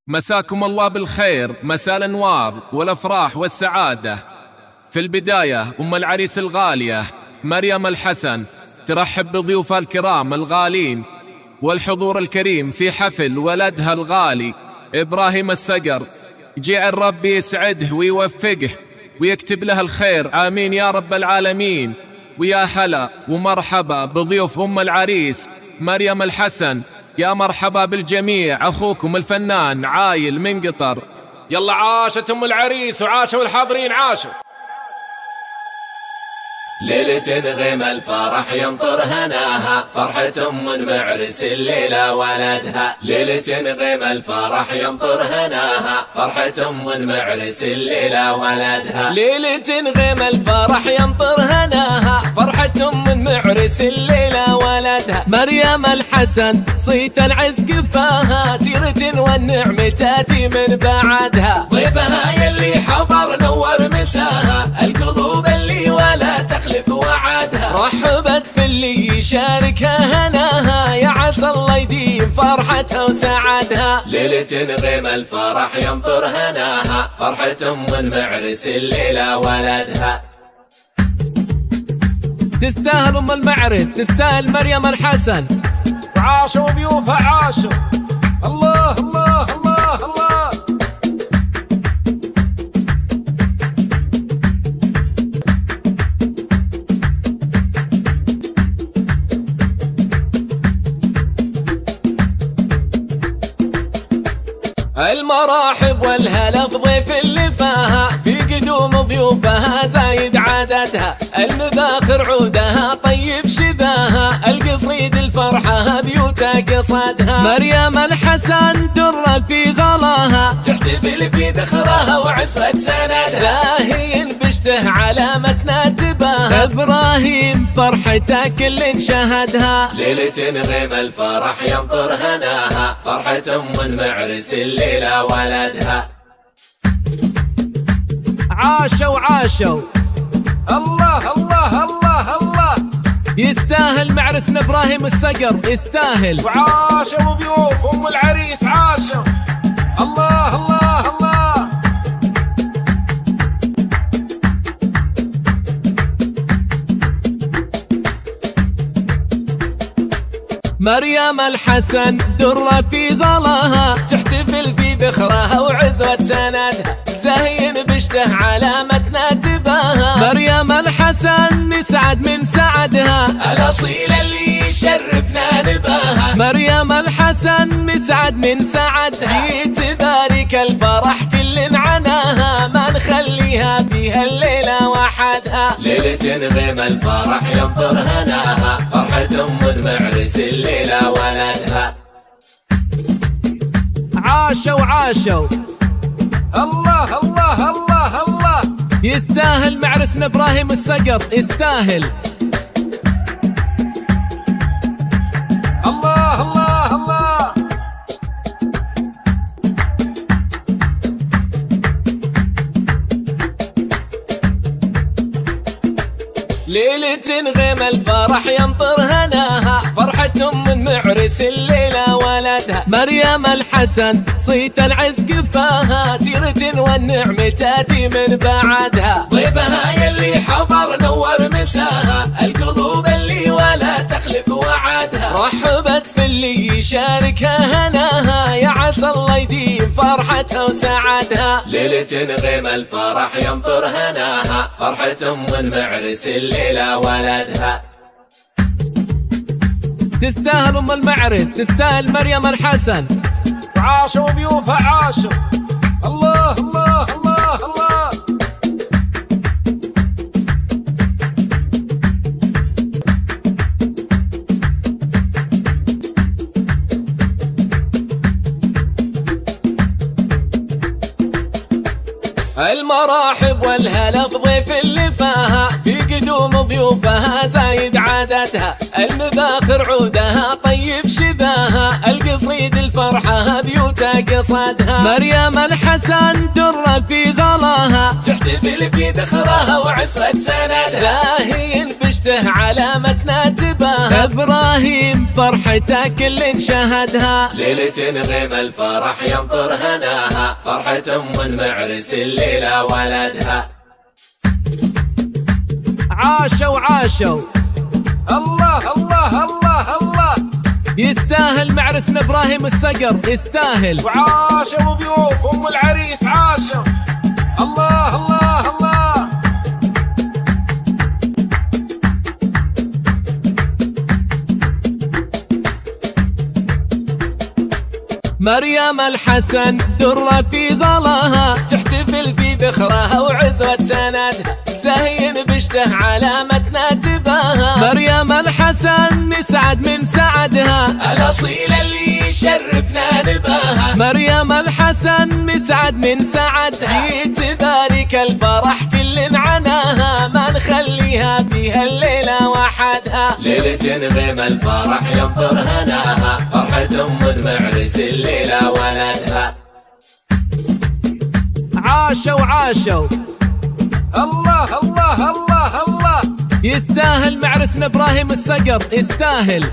مساكم الله بالخير، مساء الأنوار والأفراح والسعادة. في البداية أم العريس الغالية مريم الحسن ترحب بضيوفها الكرام الغالين والحضور الكريم في حفل ولدها الغالي إبراهيم الصقر. جعل ربي يسعده ويوفقه ويكتب له الخير، آمين يا رب العالمين. ويا هلا ومرحبا بضيوف أم العريس مريم الحسن، يا مرحبا بالجميع. أخوكم الفنان عايل من قطر. يلا عاشت أم العريس وعاشوا الحاضرين عاشوا. ليلة غيم الفرح يمطر هناها، فرحة أم معرس الليلة ولدها. ليلة غيم الفرح يمطر هناها، فرحة أم معرس الليلة ولدها. ليلة غيم الفرح يمطر هناها، فرحة أم معرس الليلة ولدها. مريم الحسن صيت العز كفاها، سيرة والنعم تأتي من بعدها. ضيفها يلي حضر نور مساها، القلوب اللي ولا تخلف وعدها. رحبت في اللي يشاركها هناها، يا عسى الله يديم فرحتها وسعدها. ليلة غيم الفرح يمطر هناها، فرحة أم المعرس الليلة ولدها. تستاهل أم المعرس، تستاهل مريم الحسن، عاشوا ضيوفها عاشوا. الله الله الله الله. المراحب والهلا في ضيف اللي فاها، في قدوم ضيوفها زايد عددها. المباخر عودها طيب شذاها، القصيد الفرحة بيوتها قصدها. مريم الحسن درة في غلاها، تحتفل في ذخرها وعزوة سندها. زاهي بشته علامتنا تباها، إبراهيم فرحته كل شهدها. ليلة غيم الفرح يمطر هناها، فرحة أم المعرس الليلة ولدها. عاشوا عاشوا. الله الله الله الله. يستاهل معرسنا إبراهيم الصقر، يستاهل. وعاشوا ضيوف أم العريس عاشوا. الله الله الله. مريم الحسن درة في غلاها، تحتفل في ذخرها وعزوة سندها. زاهين بشته علامتنا تباها، مريم الحسن نسعد من سعدها. الأصيل اللي يشرفنا نباها، مريم الحسن نسعد من سعدها. تبارك الفرح كل عناها، ما نخليها فيها الليلة وحدها. ليلة غيم الفرح يمطر هناها، فرحة أم المعرس الليلة ولدها. عاشوا عاشوا. الله الله الله الله. يستاهل معرسنا إبراهيم الصقر، يستاهل. الله الله الله. ليلة غيم الفرح يمطر هناها، فرحة أم المعرس الليلة ولدها. مريم الحسن صيت العز كفاها، سيرة والنعم تأتي من بعدها. ضيفها يلي حضر نور مساها، القلوب اللي ولا تخلف وعدها. رحبت في اللي يشاركها هناها، يا عسى الله يديم فرحتها وسعدها. ليلة غيم الفرح يمطر هناها، فرحة أم المعرس الليلة ولدها. تستاهل أم المعرس، تستاهل مريم الحسن، عاشوا ضيوفها عاشوا. الله الله الله الله. المراحب والهلا في ضيف اللي فاها، في قدوم ضيوفها زايد عددها، المباخر عودها طيب شذاها، القصيد الفرحة بيوتا قصدها، مريم الحسن درة في غلاها، تحتفل في ذخرها وعزوة سندها، زاهين بشته علامتنا تباها، ابراهيم فرحته كل شهدها، ليلة غيم الفرح ينطر هناها، فرحة معرس الليلة ولدها. عاشوا عاشوا الله الله الله الله، يستاهل معرسنا ابراهيم الصقر يستاهل، وعاشوا ضيوف ام العريس عاشوا. الله الله الله، مريم الحسن درة في ظلها، تحتفل في ذخرها وعزوة سندها، زاهين بشته علامتنا تباها، مريم الحسن نسعد من سعدها، الأصيلة اللي يشرفنا نباها، مريم الحسن نسعد من سعدها، تبارك الفرح كل عناها، ما نخليها فيها الليلة وحدها، ليلة غيم الفرح ينطر هناها، فرحة معرس الليلة ولدها. عاشوا عاشوا الله الله الله الله، يستاهل معرسنا ابراهيم الصقر يستاهل.